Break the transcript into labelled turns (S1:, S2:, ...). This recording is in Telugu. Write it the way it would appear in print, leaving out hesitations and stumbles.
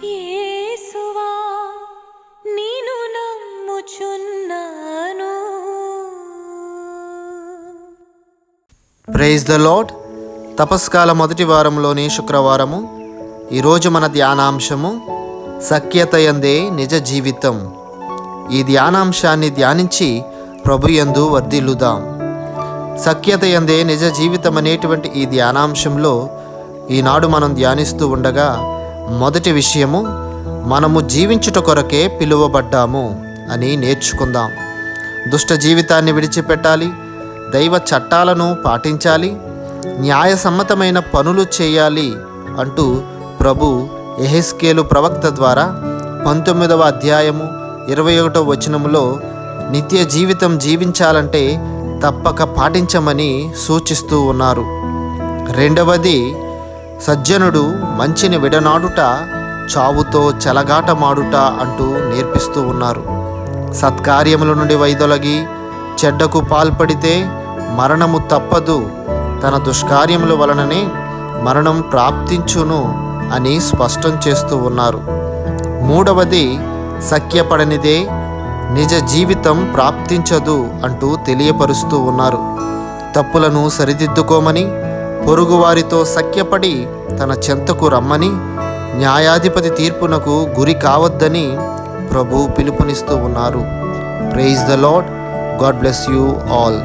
S1: యేసువా నిన్ను నమ్ముచున్నాను.
S2: Praise the lord. తపస్కాల మొదటి వారంలోని శుక్రవారము. ఈరోజు మన ధ్యానాంశము సఖ్యతయందే నిజ జీవితం. ఈ ధ్యానాంశాన్ని ధ్యానించి ప్రభు యందు వర్ధిల్లుదాం. సఖ్యతయందే నిజ జీవితం అనేటువంటి ఈ ధ్యానాంశంలో ఈనాడు మనం ధ్యానిస్తూ ఉండగా మొదటి విషయము, మనము జీవించుట కొరకే పిలువబడ్డాము అని నేర్చుకుందాం. దుష్ట జీవితాన్ని విడిచిపెట్టాలి, దైవ చట్టాలను పాటించాలి, న్యాయసమ్మతమైన పనులు చేయాలి అంటూ ప్రభు యెహెజ్కేలు ప్రవక్త ద్వారా 19వ అధ్యాయము 21వ వచనములో నిత్య జీవితం జీవించాలంటే తప్పక పాటించమని సూచిస్తూ ఉన్నారు. రెండవది, సజ్జనుడు మంచిని విడనాడుట, చావుతో చెలగాటమాడుట అంటూ నేర్పిస్తూ ఉన్నారు. సత్కార్యముల నుండి వైదొలగి చెడ్డకు పాల్పడితే మరణము తప్పదు, తన దుష్కార్యముల వలననే మరణం ప్రాప్తించును అని స్పష్టం చేస్తూ ఉన్నారు. మూడవది, సఖ్యపడనిదే నిజ జీవితం ప్రాప్తించదు అంటూ తెలియపరుస్తూ ఉన్నారు. తప్పులను సరిదిద్దుకోమని, పొరుగువారితో సఖ్యపడి తన చెంతకు రమ్మని, న్యాయాధిపతి తీర్పునకు గురి కావద్దని ప్రభు పిలుపునిస్తూ ఉన్నారు. Praise the lord. God bless you all.